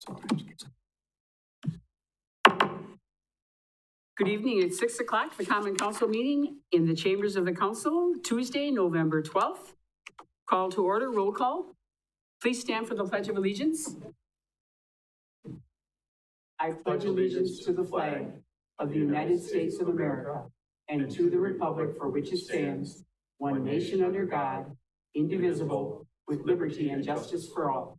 Good evening. It's 6 o'clock, the Common Council meeting in the chambers of the council, Tuesday, November 12th. Call to order, roll call. Please stand for the Pledge of Allegiance. I pledge allegiance to the flag of the United States of America and to the republic for which it stands, one nation under God, indivisible, with liberty and justice for all.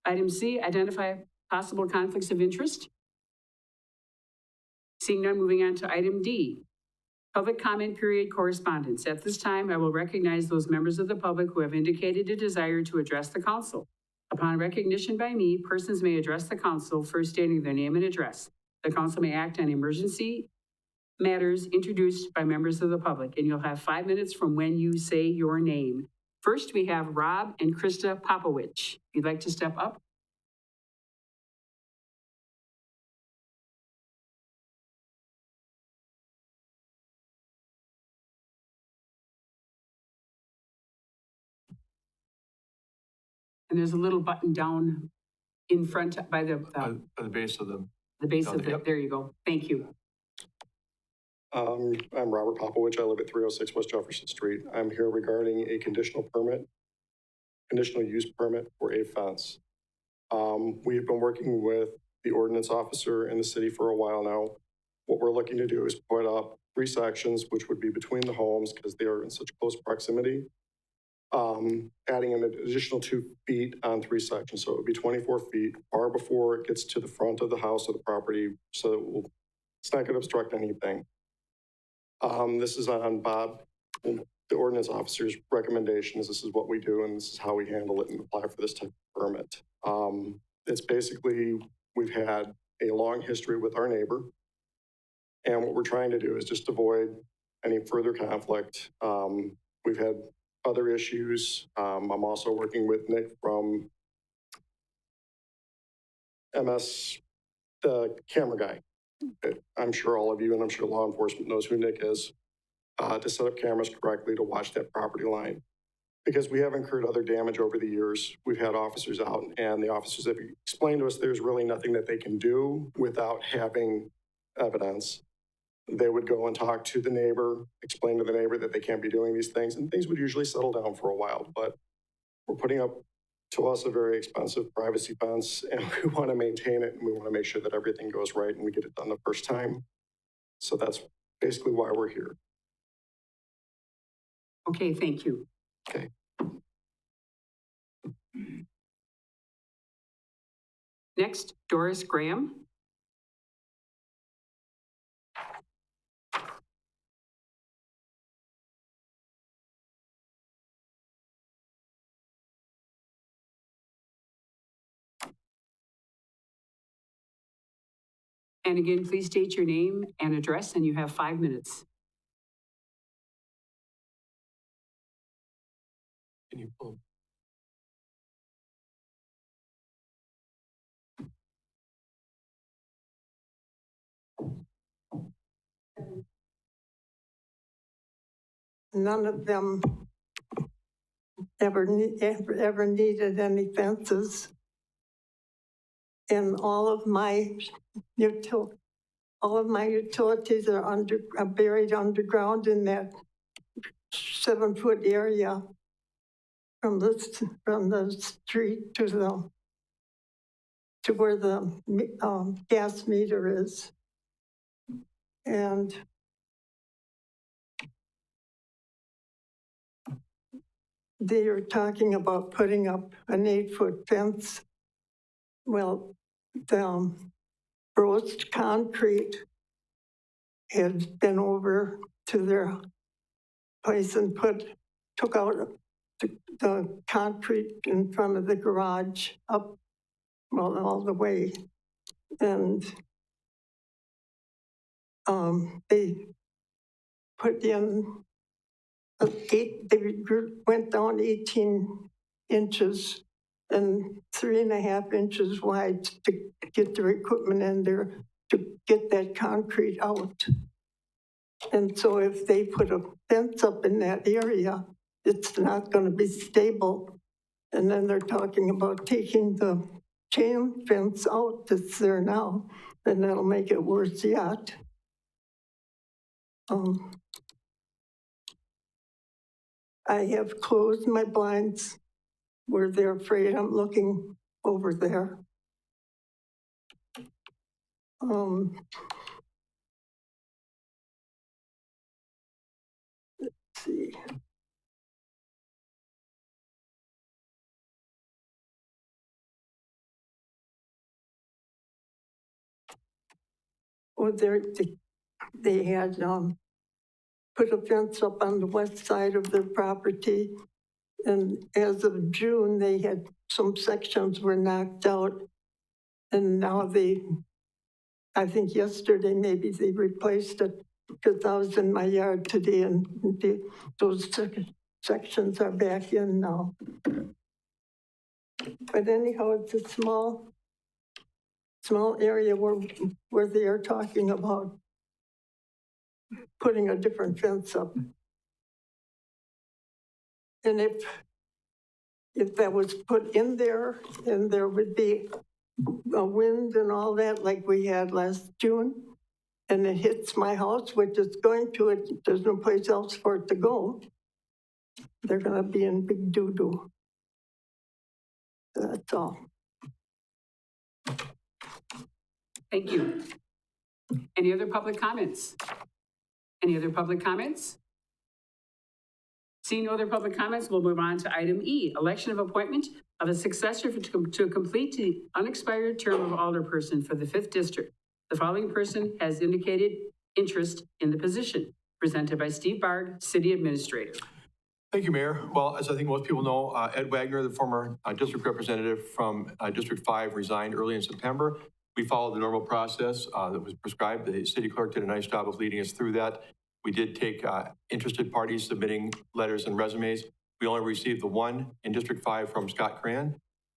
Item C, identify possible conflicts of interest. Seeing none, moving on to item D, public comment period correspondence. At this time, I will recognize those members of the public who have indicated a desire to address the council. Upon recognition by me, persons may address the council, first stating their name and address. The council may act on emergency matters introduced by members of the public, and you'll have 5 minutes from when you say your name. First, we have Rob and Krista Popowich. If you'd like to step up. And there's a little button down in front by the base of them. The base of the, yep. There you go. Thank you. I'm Robert Popowich. I live at 306 West Jefferson Street. I'm here regarding a conditional use permit for a fence. We've been working with the ordinance officer in the city for a while now. What we're looking to do is put up 3 sections, which would be between the homes because they are in such close proximity. Adding an additional 2 feet on 3 sections. So it would be 24 feet far before it gets to the front of the house or the property. So it's not going to obstruct anything. This is on Bob, the ordinance officer's recommendations. This is what we do and this is how we handle it and apply for this type of permit. It's basically, we've had a long history with our neighbor. And what we're trying to do is just avoid any further conflict. We've had other issues. I'm also working with Nick from MS, the camera guy. I'm sure all of you and I'm sure law enforcement knows who Nick is, to set up cameras correctly to watch that property line. Because we have incurred other damage over the years. We've had officers out and the officers have explained to us there's really nothing that they can do without having evidence. They would go and talk to the neighbor, explain to the neighbor that they can't be doing these things, and things would usually settle down for a while. But we're putting up, to us, a very expensive privacy fence, and we want to maintain it, and we want to make sure that everything goes right and we get it done the first time. So that's basically why we're here. Okay, thank you. Okay. Next, Doris Graham. And again, please state your name and address, and you have 5 minutes. Can you pull? None of them ever needed any fences. And all of my utilities are buried underground in that 7-foot area from the street to where the gas meter is. And they are talking about putting up an 8-foot fence. Well, the roast concrete had been over to their place and took out the concrete in front of the garage up, well, all the way. And they put in they went down 18 inches and 3.5 inches wide to get their equipment in there to get that concrete out. And so if they put a fence up in that area, it's not gonna be stable. And then they're talking about taking the chain fence out that's there now, and that'll make it worse yet. I have closed my blinds where they're afraid I'm looking over there. Let's see. Oh, they had put a fence up on the west side of their property. And as of June, they had some sections were knocked out. And now I think yesterday, maybe they replaced it, because I was in my yard today and those sections are back in now. But anyhow, it's a small area where they are talking about putting a different fence up. And if that was put in there, and there would be a wind and all that like we had last June, and it hits my house, which is going to, there's no place else for it to go, they're gonna be in big doo-doo. That's all. Thank you. Any other public comments? Any other public comments? Seeing no other public comments, we'll move on to item E, election of appointment of a successor to complete the unexpired term of alderperson for the 5th District. The following person has indicated interest in the position. Presented by Steve Bard, City Administrator. Thank you, Mayor. Well, as I think most people know, Ed Wagner, the former district representative from District 5, resigned early in September. We followed the normal process that was prescribed. The city clerk did a nice job of leading us through that. We did take interested parties submitting letters and resumes. We only received the one in District 5 from Scott Cran.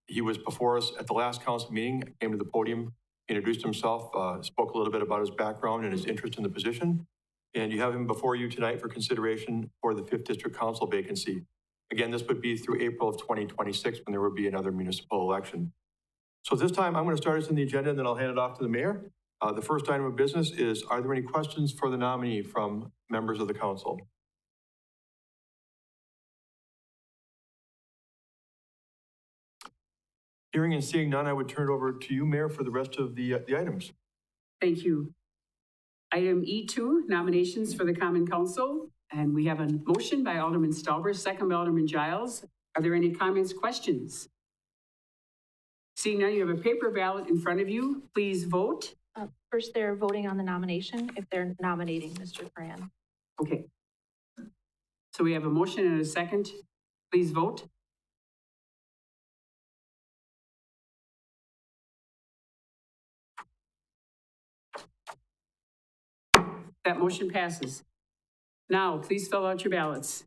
He was before us at the last council meeting, came to the podium, introduced himself, spoke a little bit about his background and his interest in the position. And you have him before you tonight for consideration for the 5th District Council vacancy. Again, this would be through April of 2026 when there would be another municipal election. So this time I'm going to start us on the agenda and then I'll hand it off to the mayor. The first item of business is, are there any questions for the nominee from members of the council? Hearing and seeing none, I would turn it over to you, Mayor, for the rest of the items. Thank you. Item E2, nominations for the Common Council. And we have a motion by Alderman Stauber, second by Alderman Giles. Are there any comments, questions? Seeing none, you have a paper ballot in front of you. Please vote. First, they're voting on the nomination if they're nominating Mr. Cran. Okay. So we have a motion and a second. Please vote. That motion passes. Now, please fill out your ballots.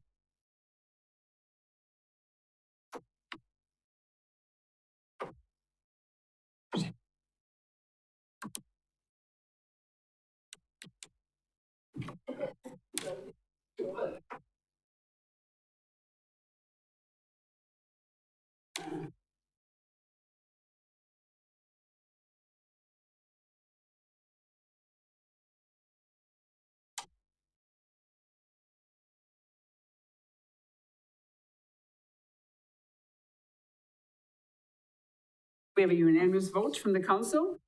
We have a unanimous vote from the council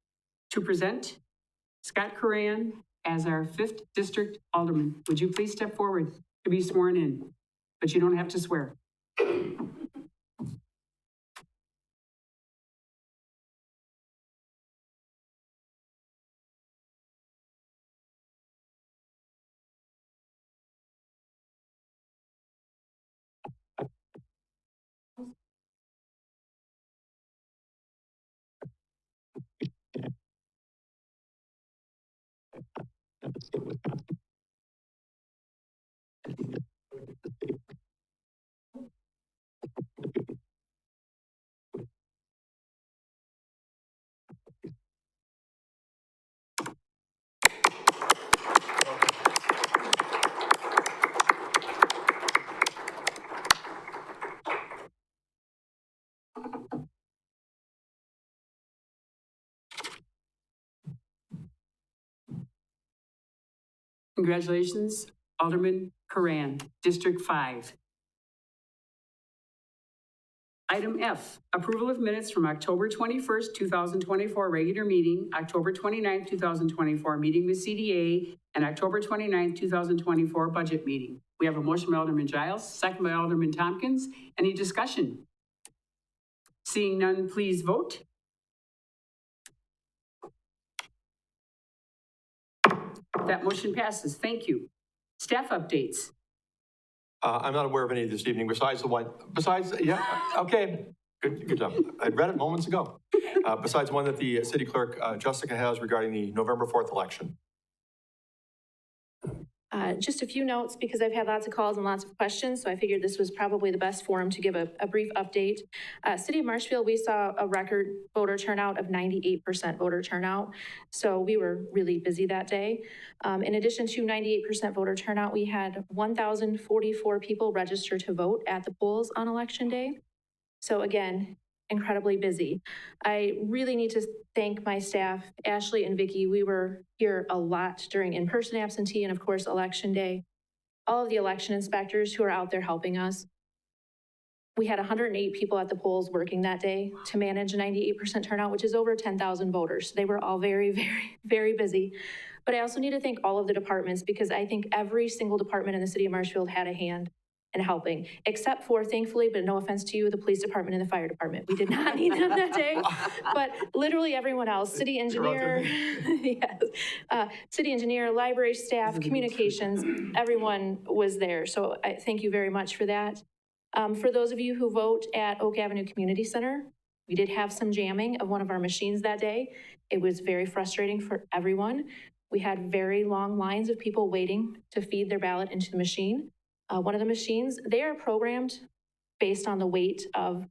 to present Scott Coran as our 5th District Alderman. Would you please step forward to be sworn in? But you don't have to swear. Congratulations, Alderman Karan, District 5. Item F, approval of minutes from October 21st, 2024 regular meeting, October 29th, 2024 meeting with CDA, and October 29th, 2024 budget meeting. We have a motion by Alderman Giles, second by Alderman Tompkins. Any discussion? Seeing none, please vote. That motion passes. Thank you. Staff updates. I'm not aware of any this evening yeah, okay, good job. I read it moments ago. Besides one that the city clerk, Jessica, has regarding the November 4th election. Just a few notes because I've had lots of calls and lots of questions, so I figured this was probably the best forum to give a brief update. City of Marshfield, we saw a record voter turnout of 98% voter turnout, so we were really busy that day. In addition to 98% voter turnout, we had 1,044 people register to vote at the polls on election day. So again, incredibly busy. I really need to thank my staff, Ashley and Vicky. We were here a lot during in-person absentee and of course, election day. All of the election inspectors who are out there helping us. We had 108 people at the polls working that day to manage a 98% turnout, which is over 10,000 voters. They were all very, very, very busy. But I also need to thank all of the departments because I think every single department in the city of Marshfield had a hand in helping, except for, thankfully, but no offense to you, the police department and the fire department. We did not need them that day, but literally everyone else, city engineer, yes, city engineer, library staff, communications, everyone was there. So I thank you very much for that. For those of you who vote at Oak Avenue Community Center, we did have some jamming of one of our machines that day. It was very frustrating for everyone. We had very long lines of people waiting to feed their ballot into the machine. One of the machines, they are programmed based on the weight of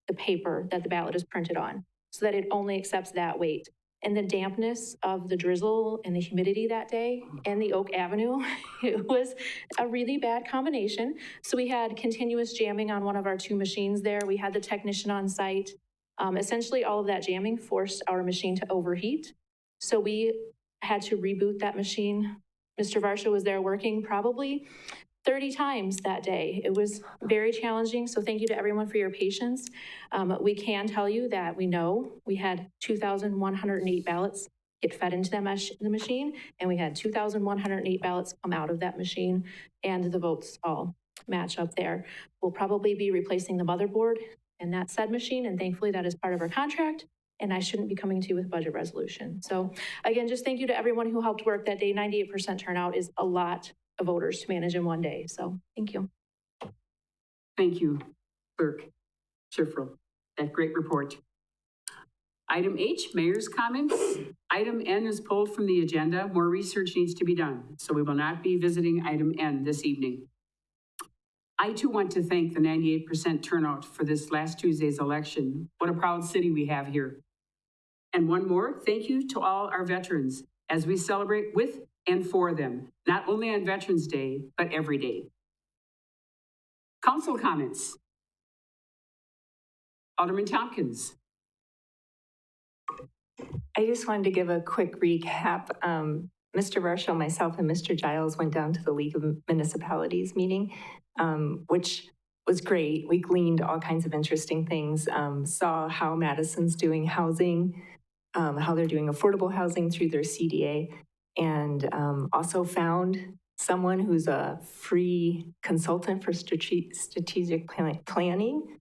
the paper that the ballot is printed on, so that it only accepts that weight. And the dampness of the drizzle and the humidity that day and the Oak Avenue, it was a really bad combination. So we had continuous jamming on one of our two machines there. We had the technician on site. Essentially, all of that jamming forced our machine to overheat. So we had to reboot that machine. Mr. Varsha was there working probably 30 times that day. It was very challenging, so thank you to everyone for your patience. We can tell you that we know we had 2,108 ballots get fed into the machine, and we had 2,108 ballots come out of that machine, and the votes all match up there. We'll probably be replacing the motherboard in that said machine, and thankfully that is part of our contract, and I shouldn't be coming to you with budget resolution. So again, just thank you to everyone who helped work that day. 98% turnout is a lot of voters to manage in one day. So thank you. Thank you, Clerk Schiffrel. That great report. Item H, Mayor's comments. Item N is pulled from the agenda. More research needs to be done, so we will not be visiting item N this evening. I too want to thank the 98% turnout for this last Tuesday's election. What a proud city we have here. And one more, thank you to all our veterans as we celebrate with and for them, not only on Veterans Day, but every day. Council comments. Alderman Tompkins. I just wanted to give a quick recap. Mr. Varsha, myself, and Mr. Giles went down to the League of Municipalities meeting, which was great. We gleaned all kinds of interesting things, saw how Madison's doing housing, how they're doing affordable housing through their CDA, and also found someone who's a free consultant for strategic planning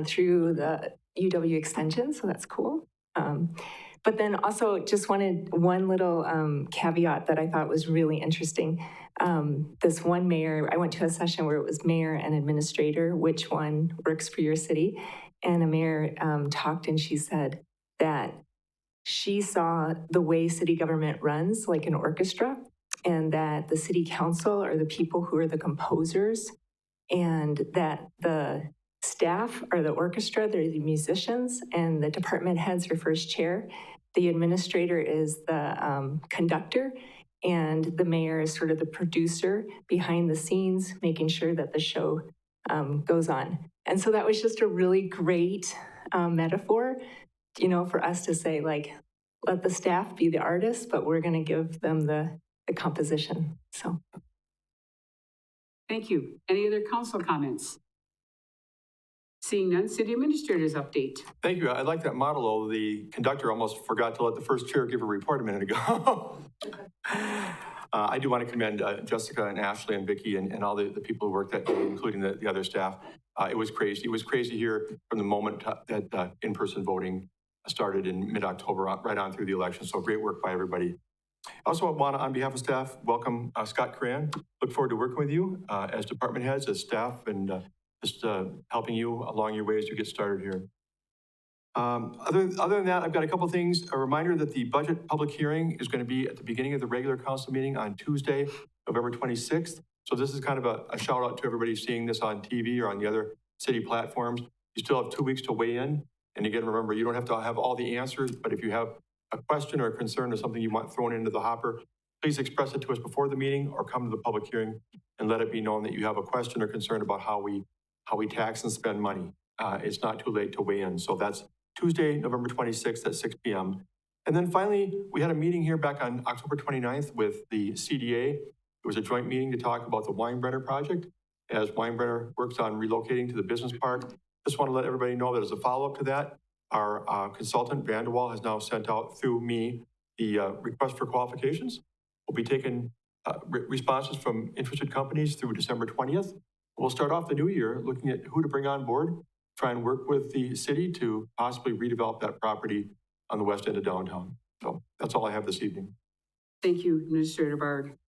through the UW Extension, so that's cool. But then also just wanted one little caveat that I thought was really interesting. This one mayor, I went to a session where it was mayor and administrator, which one works for your city? And a mayor talked and she said that she saw the way city government runs like an orchestra, and that the city council are the people who are the composers, and that the staff are the orchestra, they're the musicians, and the department heads are first chair. The administrator is the conductor, and the mayor is sort of the producer behind the scenes, making sure that the show goes on. And so that was just a really great metaphor, you know, for us to say, like, let the staff be the artists, but we're going to give them the the composition, so. Thank you. Any other council comments? Seeing none, city administrators update. Thank you. I like that model, though. The conductor almost forgot to let the first chair give a report a minute ago. I do want to commend Jessica and Ashley and Vicki and all the people who worked that day, including the other staff. It was crazy. It was crazy here from the moment that in-person voting started in mid-October, right on through the election. So great work by everybody. I also want to, on behalf of staff, welcome Scott Coran. Look forward to working with you as department heads, as staff, and just helping you along your way as you get started here. Other than that, I've got a couple things. A reminder that the budget public hearing is going to be at the beginning of the regular council meeting on Tuesday, November 26th. So this is kind of a shout out to everybody seeing this on TV or on the other city platforms. You still have 2 weeks to weigh in. And again, remember, you don't have to have all the answers, but if you have a question or a concern or something you want thrown into the hopper, please express it to us before the meeting or come to the public hearing and let it be known that you have a question or concern about how we tax and spend money. It's not too late to weigh in. So that's Tuesday, November 26th at 6 p.m. And then finally, we had a meeting here back on October 29th with the CDA. It was a joint meeting to talk about the Weinbrenner project as Weinbrenner works on relocating to the business park. Just want to let everybody know that as a follow-up to that, our consultant, Vanderwall, has now sent out through me the request for qualifications. We'll be taking responses from interested companies through December 20th. We'll start off the new year looking at who to bring on board, try and work with the city to possibly redevelop that property on the west end of downtown. So that's all I have this evening. Thank you, Administrator Bard.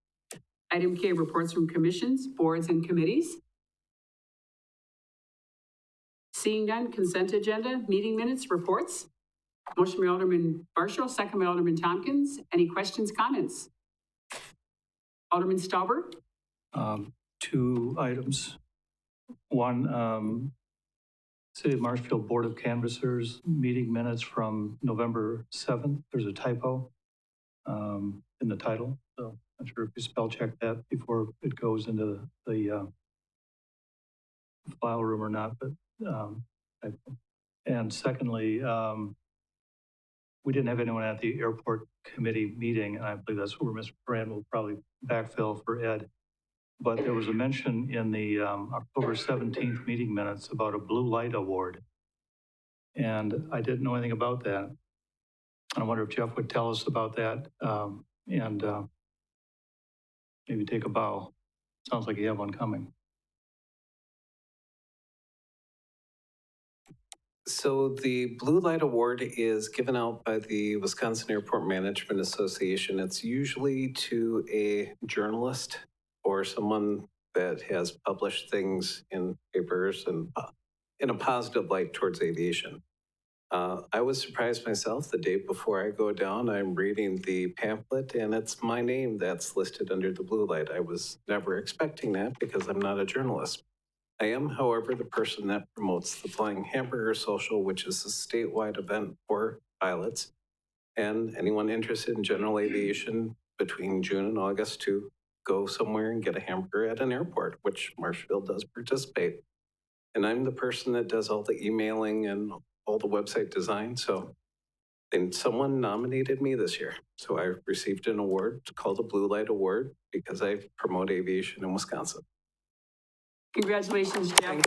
Item K, reports from commissions, boards, and committees. Seeing none, consent agenda, meeting minutes, reports. Motion by Alderman Marshall, second by Alderman Tompkins. Any questions, comments? Alderman Stauber? 2 items. One, City of Marshfield Board of Canvassers meeting minutes from November 7th. There's a typo in the title, so I'm not sure if you spell check that before it goes into the file room or not, but typo. And secondly, we didn't have anyone at the airport committee meeting, and I believe that's where Mr. Brand will probably backfill for Ed. But there was a mention in the October 17th meeting minutes about a blue light award. And I didn't know anything about that. I wonder if Jeff would tell us about that and maybe take a bow. Sounds like you have one coming. So the Blue Light Award is given out by the Wisconsin Airport Management Association. It's usually to a journalist or someone that has published things in papers and in a positive light towards aviation. I was surprised myself the day before I go down, I'm reading the pamphlet and it's my name that's listed under the blue light. I was never expecting that because I'm not a journalist. I am, however, the person that promotes the Flying Hamburger Social, which is a statewide event for pilots and anyone interested in general aviation between June and August to go somewhere and get a hamburger at an airport, which Marshfield does participate. And I'm the person that does all the emailing and all the website design. So then someone nominated me this year. So I received an award called the Blue Light Award because I promote aviation in Wisconsin. Congratulations, Jeff.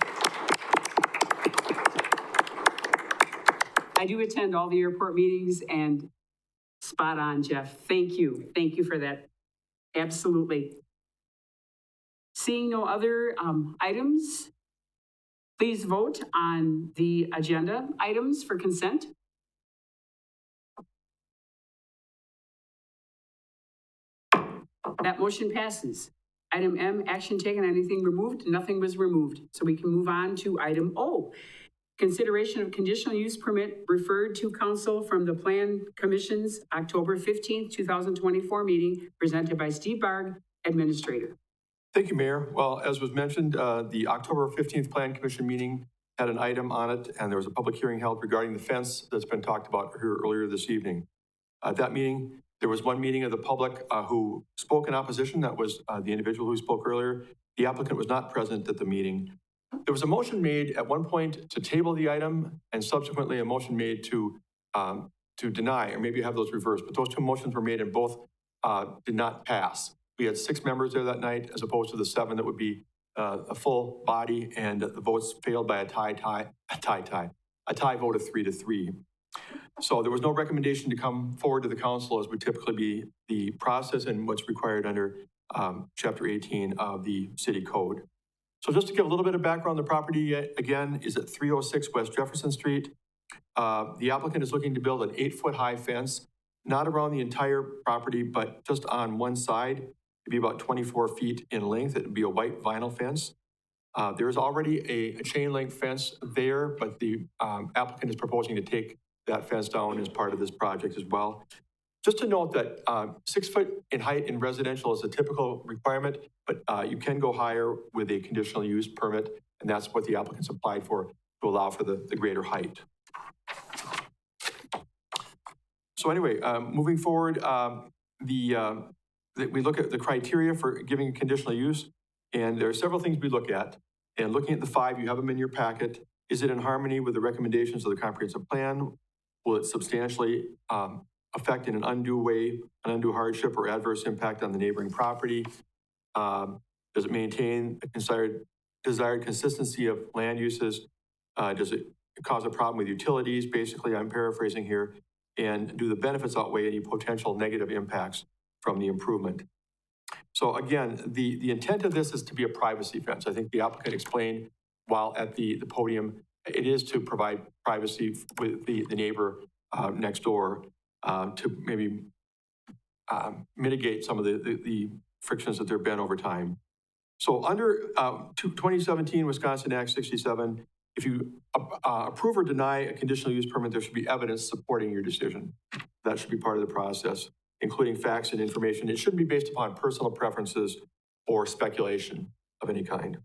I do attend all the airport meetings and spot on, Jeff. Thank you. Thank you for that. Absolutely. Seeing no other items, please vote on the agenda items for consent. That motion passes. Item M, action taken on anything removed. Nothing was removed. So we can move on to item O. Consideration of conditional use permit referred to council from the Plan Commission's October 15th, 2024 meeting presented by Steve Barg, Administrator. Thank you, Mayor. Well, as was mentioned, the October 15th Plan Commission meeting had an item on it, and there was a public hearing held regarding the fence that's been talked about here earlier this evening. At that meeting, there was one meeting of the public who spoke in opposition. That was the individual who spoke earlier. The applicant was not present at the meeting. There was a motion made at one point to table the item and subsequently a motion made to deny, or maybe have those reversed, but those two motions were made and both did not pass. We had 6 members there that night as opposed to the 7 that would be a full body, and the votes failed by a tie vote of 3-3. So there was no recommendation to come forward to the council, as would typically be the process and what's required under Chapter 18 of the city code. So just to give a little bit of background, the property again is at 306 West Jefferson Street. The applicant is looking to build an 8-foot-high fence, not around the entire property, but just on one side. It'd be about 24 feet in length. It'd be a white vinyl fence. There is already a chain link fence there, but the applicant is proposing to take that fence down as part of this project as well. Just to note that 6 foot in height in residential is a typical requirement, but you can go higher with a conditional use permit, and that's what the applicants applied for, to allow for the greater height. So anyway, moving forward, we look at the criteria for giving conditional use, and there are several things we look at. And looking at the 5, you have them in your packet. Is it in harmony with the recommendations of the comprehensive plan? Will it substantially affect in an undue way, an undue hardship or adverse impact on the neighboring property? Does it maintain a desired consistency of land uses? Does it cause a problem with utilities? Basically, I'm paraphrasing here. And do the benefits outweigh any potential negative impacts from the improvement? So again, the intent of this is to be a privacy fence. I think the applicant explained while at the podium, it is to provide privacy with the neighbor next door to maybe mitigate some of the frictions that there have been over time. So under 2017 Wisconsin Act 67, if you approve or deny a conditional use permit, there should be evidence supporting your decision. That should be part of the process, including facts and information. It shouldn't be based upon personal preferences or speculation of any kind.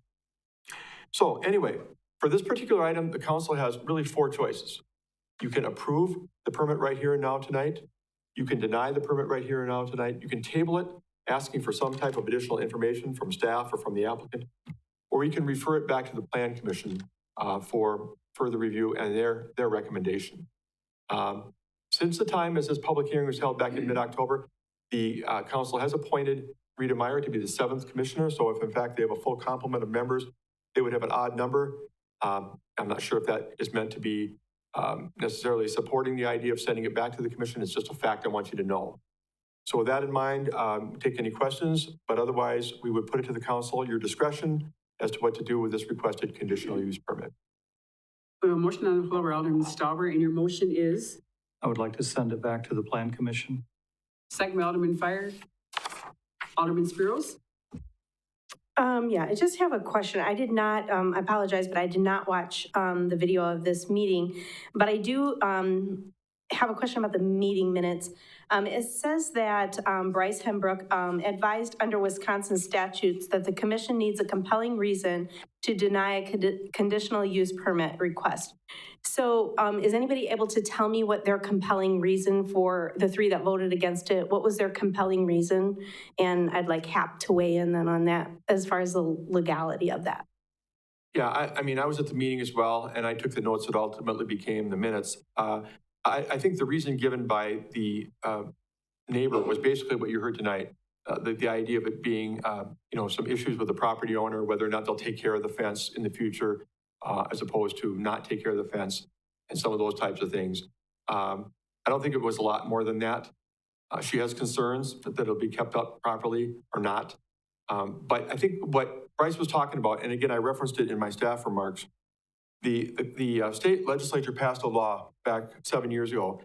So anyway, for this particular item, the council has really 4 choices. You can approve the permit right here and now tonight. You can deny the permit right here and now tonight. You can table it, asking for some type of additional information from staff or from the applicant, or you can refer it back to the Plan Commission for further review and their recommendation. Since the time as this public hearing was held back in mid-October, the council has appointed Rita Meyer to be the 7th commissioner. So if in fact they have a full complement of members, they would have an odd number. I'm not sure if that is meant to be necessarily supporting the idea of sending it back to the commission. It's just a fact I want you to know. So with that in mind, take any questions, but otherwise we would put it to the council, your discretion as to what to do with this requested conditional use permit. We have a motion on the floor, Alderman Stauber, and your motion is? I would like to send it back to the Plan Commission. Second by Alderman Fire. Alderman Spiros? Yeah, I just have a question. I did not, I apologize, but I did not watch the video of this meeting. But I do have a question about the meeting minutes. It says that Bryce Hembrook advised under Wisconsin statutes that the commission needs a compelling reason to deny a conditional use permit request. So is anybody able to tell me what their compelling reason for the 3 that voted against it, what was their compelling reason? And I'd like HAP to weigh in then on that as far as the legality of that. Yeah, I mean, I was at the meeting as well, and I took the notes that ultimately became the minutes. I think the reason given by the neighbor was basically what you heard tonight. The idea of it being, some issues with the property owner, whether or not they'll take care of the fence in the future, as opposed to not take care of the fence, and some of those types of things. I don't think it was a lot more than that. She has concerns that it'll be kept up properly or not. But I think what Bryce was talking about, and again, I referenced it in my staff remarks, the state legislature passed a law back 7 years ago,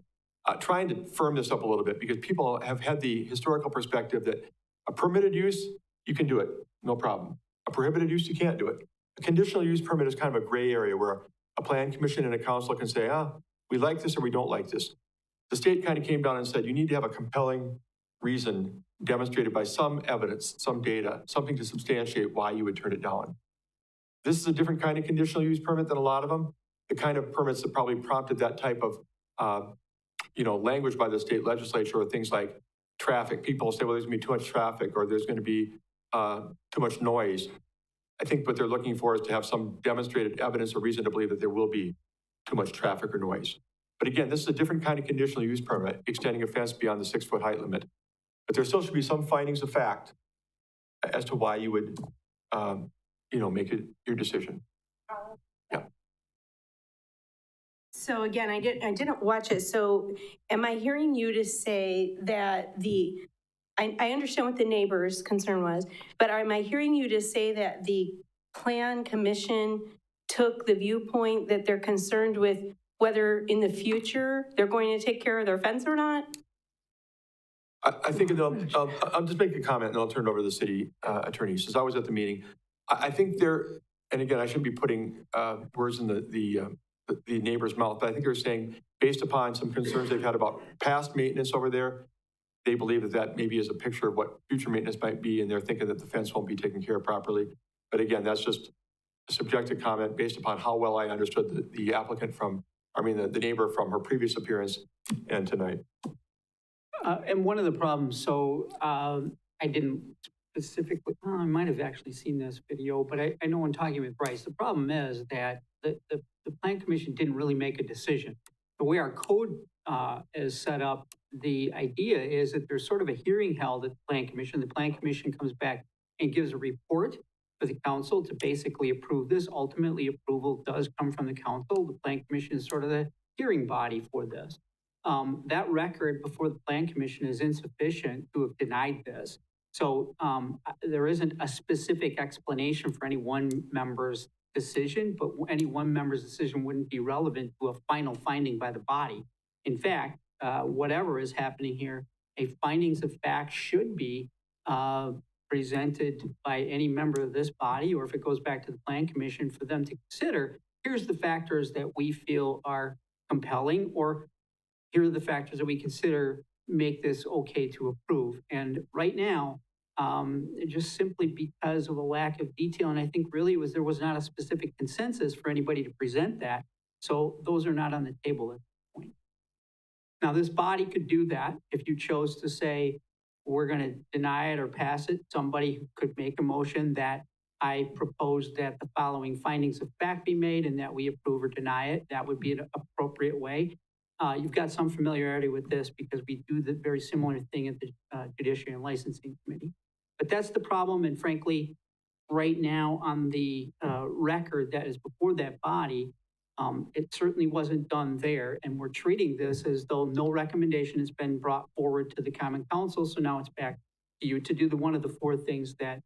trying to firm this up a little bit, because people have had the historical perspective that a permitted use, you can do it, no problem. A prohibited use, you can't do it. A conditional use permit is kind of a gray area where a plan commission and a council can say, we like this or we don't like this. The state kind of came down and said, you need to have a compelling reason demonstrated by some evidence, some data, something to substantiate why you would turn it down. This is a different kind of conditional use permit than a lot of them. The kind of permits that probably prompted that type of, language by the state legislature, or things like traffic. People say, well, there's gonna be too much traffic, or there's gonna be too much noise. I think what they're looking for is to have some demonstrated evidence or reason to believe that there will be too much traffic or noise. But again, this is a different kind of conditional use permit, extending a fence beyond the 6-foot height limit. But there still should be some findings of fact as to why you would, make it your decision. So again, I didn't watch it, so am I hearing you to say that I understand what the neighbor's concern was, but am I hearing you to say that the plan commission took the viewpoint that they're concerned with whether in the future they're going to take care of their fence or not? I think I'll just make a comment and I'll turn it over to the city attorney. Since I was at the meeting, I think and again, I shouldn't be putting words in the neighbor's mouth, but I think they're saying, based upon some concerns they've had about past maintenance over there, they believe that maybe is a picture of what future maintenance might be, and they're thinking that the fence won't be taken care of properly. But again, that's just a subjective comment based upon how well I understood the the neighbor from her previous appearance and tonight. And one of the problems, I didn't specifically, I might have actually seen this video, but I know when talking with Bryce, the problem is that the Plan Commission didn't really make a decision. The way our code is set up, the idea is that there's sort of a hearing held at the Plan Commission. The Plan Commission comes back and gives a report for the council to basically approve this. Ultimately, approval does come from the council. The Plan Commission is sort of the hearing body for this. That record before the Plan Commission is insufficient to have denied this. So there isn't a specific explanation for any one member's decision, but any one member's decision wouldn't be relevant to a final finding by the body. In fact, whatever is happening here, a findings of fact should be presented by any member of this body, or if it goes back to the Plan Commission, for them to consider, here's the factors that we feel are compelling, or here are the factors that we consider make this okay to approve. And right now, just simply because of a lack of detail, and I think really there was not a specific consensus for anybody to present that. So those are not on the table at this point. Now, this body could do that if you chose to say, we're going to deny it or pass it. Somebody could make a motion that I propose that the following findings of fact be made and that we approve or deny it. That would be an appropriate way. You've got some familiarity with this because we do the very similar thing at the Judiciary and Licensing Committee. But that's the problem, and frankly, right now on the record that is before that body, it certainly wasn't done there, and we're treating this as though no recommendation has been brought forward to the Common Council, so now it's back to you to do one of the four things that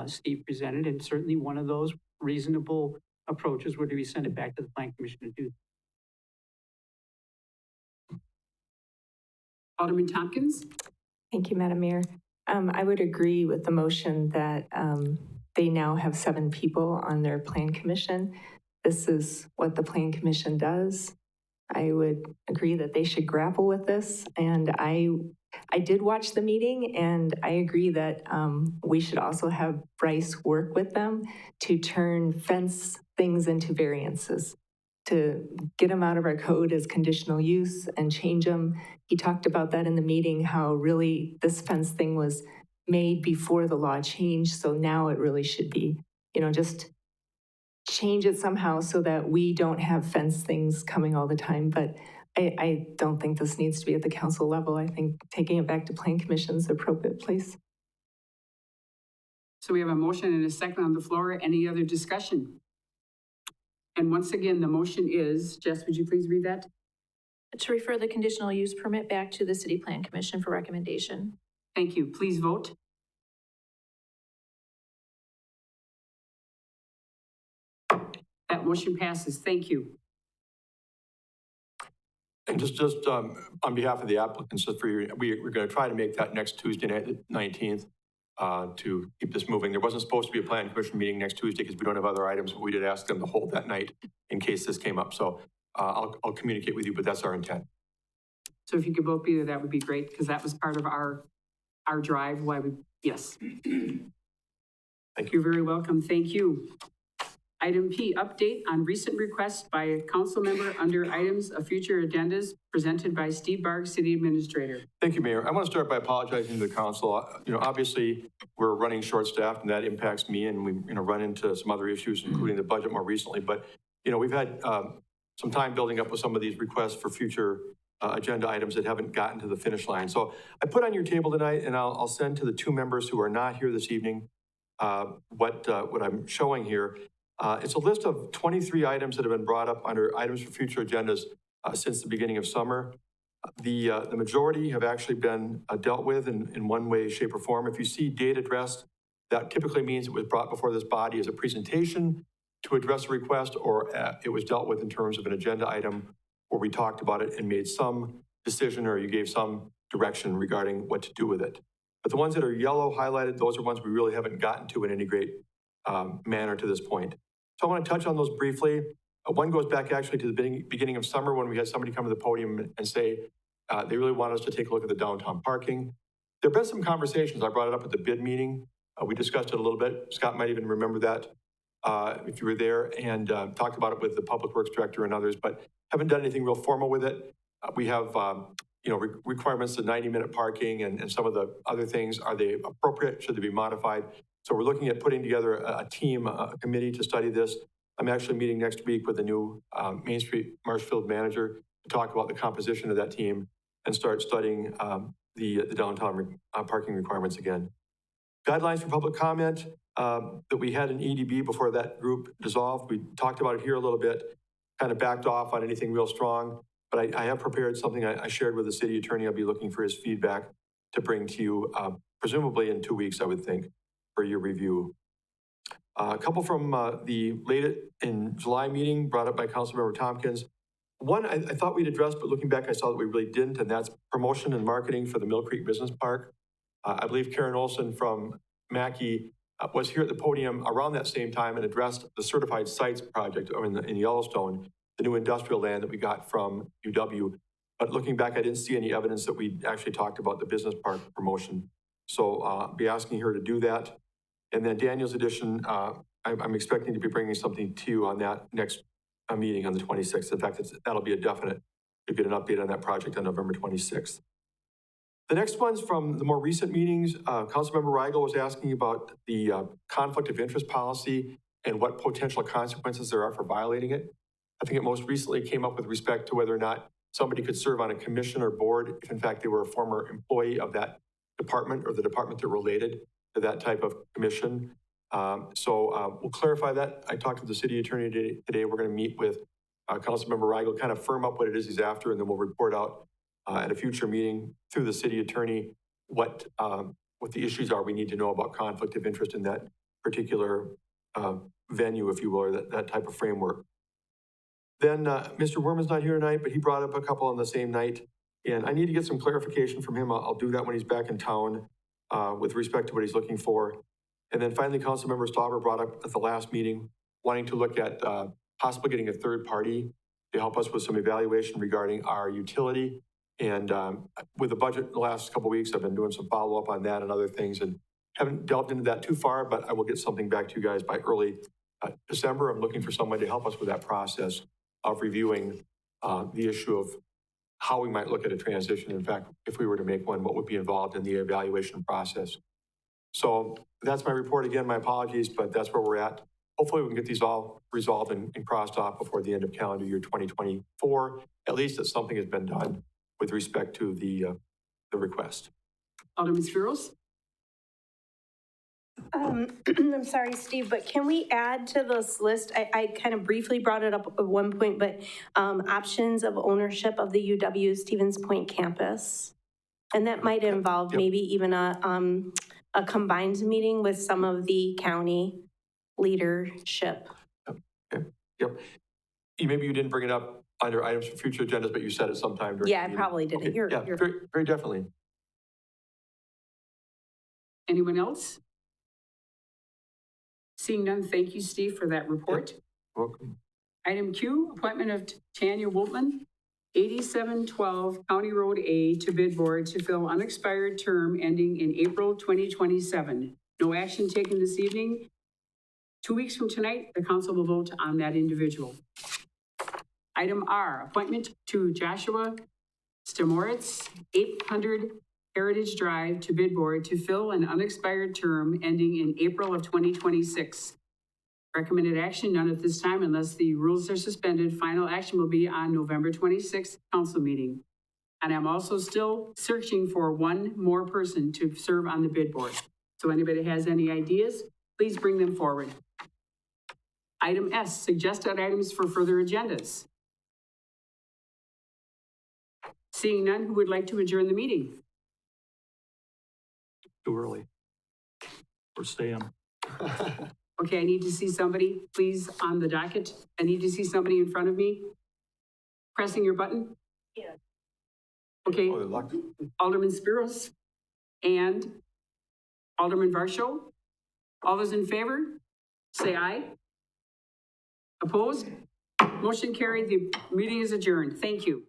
Steve presented, and certainly one of those reasonable approaches would be send it back to the Plan Commission to do. Alderman Tompkins? Thank you, Madam Mayor. I would agree with the motion that they now have 7 people on their Plan Commission. This is what the Plan Commission does. I would agree that they should grapple with this. And I did watch the meeting, and I agree that we should also have Bryce work with them to turn fence things into variances, to get them out of our code as conditional use and change them. He talked about that in the meeting, how really this fence thing was made before the law changed. So now it really should be, just change it somehow so that we don't have fence things coming all the time. But I don't think this needs to be at the council level. I think taking it back to Plan Commission is the appropriate place. So we have a motion and a second on the floor. Any other discussion? And once again, the motion is, Jess, would you please read that? To refer the conditional use permit back to the City Plan Commission for recommendation. Thank you. Please vote. That motion passes. Thank you. And just on behalf of the applicants, we're going to try to make that next Tuesday night, the 19th, to keep this moving. There wasn't supposed to be a Plan Commission meeting next Tuesday because we don't have other items, but we did ask them to hold that night in case this came up. So I'll communicate with you, but that's our intent. So if you could both be there, that would be great, because that was part of our drive. Yes. Thank you. You're very welcome. Thank you. Item P, update on recent requests by a council member under items of future agendas presented by Steve Barg, City Administrator. Thank you, Mayor. I want to start by apologizing to the council. Obviously we're running short-staffed and that impacts me, and we run into some other issues, including the budget more recently. But, we've had some time building up with some of these requests for future agenda items that haven't gotten to the finish line. So I put on your table tonight, and I'll send to the two members who are not here this evening what I'm showing here. It's a list of 23 items that have been brought up under items for future agendas since the beginning of summer. The majority have actually been dealt with in one way, shape, or form. If you see date addressed, that typically means it was brought before this body as a presentation to address a request, or it was dealt with in terms of an agenda item where we talked about it and made some decision, or you gave some direction regarding what to do with it. But the ones that are yellow highlighted, those are ones we really haven't gotten to in any great manner to this point. So I want to touch on those briefly. One goes back actually to the beginning of summer when we had somebody come to the podium and say they really want us to take a look at the downtown parking. There have been some conversations. I brought it up at the bid meeting. We discussed it a little bit. Scott might even remember that if you were there, and talked about it with the Public Works Director and others, but haven't done anything real formal with it. We have requirements of 90-minute parking and some of the other things. Are they appropriate? Should they be modified? So we're looking at putting together a team, a committee to study this. I'm actually meeting next week with the new Main Street Marshfield manager to talk about the composition of that team and start studying the downtown parking requirements again. Guidelines for public comment that we had in EDB before that group dissolved. We talked about it here a little bit, kind of backed off on anything real strong, but I have prepared something I shared with the city attorney. I'll be looking for his feedback to bring to you, presumably in 2 weeks, I would think, for your review. A couple from the late in July meeting brought up by Councilmember Tompkins. One I thought we'd address, but looking back, I saw that we really didn't, and that's promotion and marketing for the Mill Creek Business Park. I believe Karen Olson from Mackey was here at the podium around that same time and addressed the Certified Sites project in Yellowstone, the new industrial land that we got from UW. But looking back, I didn't see any evidence that we actually talked about the business park promotion. So I'll be asking her to do that. And then Daniel's addition, I'm expecting to be bringing something to you on that next meeting on the 26th. In fact, that'll be a definite to get an update on that project on November 26th. The next one's from the more recent meetings. Councilmember Rigel was asking about the conflict of interest policy and what potential consequences there are for violating it. I think it most recently came up with respect to whether or not somebody could serve on a commission or board if in fact they were a former employee of that department or the department that related to that type of commission. So we'll clarify that. I talked to the city attorney today. We're going to meet with Councilmember Rigel, kind of firm up what it is he's after, and then we'll report out at a future meeting through the city attorney what the issues are we need to know about conflict of interest in that particular venue, if you will, or that type of framework. Then Mr. Worman's not here tonight, but he brought up a couple on the same night, and I need to get some clarification from him. I'll do that when he's back in town with respect to what he's looking for. And then finally, Councilmember Stauber brought up at the last meeting wanting to look at possibly getting a third party to help us with some evaluation regarding our utility. And with the budget the last couple of weeks, I've been doing some follow-up on that and other things, and haven't delved into that too far, but I will get something back to you guys by early December. I'm looking for somebody to help us with that process of reviewing the issue of how we might look at a transition. In fact, if we were to make one, what would be involved in the evaluation process. So that's my report. Again, my apologies, but that's where we're at. Hopefully we can get these all resolved and crossed off before the end of calendar year 2024. At least that something has been done with respect to the request. Alderman Spiros? I'm sorry, Steve, but can we add to this list? I kind of briefly brought it up at one point, but options of ownership of the UW Stevens Point campus. And that might involve maybe even a combined meeting with some of the county leadership. Yep. Maybe you didn't bring it up under items for future agendas, but you said it sometime during the Yeah, I meeting. probably didn't. Okay. You're very definitely. Anyone else? Seeing none, thank you, Steve, for that report. Yep. Welcome. Item Q, appointment of Tanya Woltman, 8712 County Road A to bid board to fill unexpired term ending in April 2027. No action taken this evening. 2 weeks from tonight, the council will vote on that individual. Item R, appointment to Joshua Stamoritz, 800 Heritage Drive to bid board to fill an unexpired term ending in April of 2026. Recommended action, none at this time unless the rules are suspended. Final action will be on November 26th council meeting. And I'm also still searching for one more person to serve on the bid board. So anybody has any ideas, please bring them forward. Item S, suggested items for further agendas. Seeing none, who would like to adjourn the meeting? Too early. We're staying. Okay, I need to see somebody, please, on the docket. I need to see somebody in front of me. Pressing your button? Yeah. Okay, Oh, they're locked. Alderman Spiros and Alderman Varsho. All those in favor, say aye. Opposed? Motion carried. The meeting is adjourned. Thank you.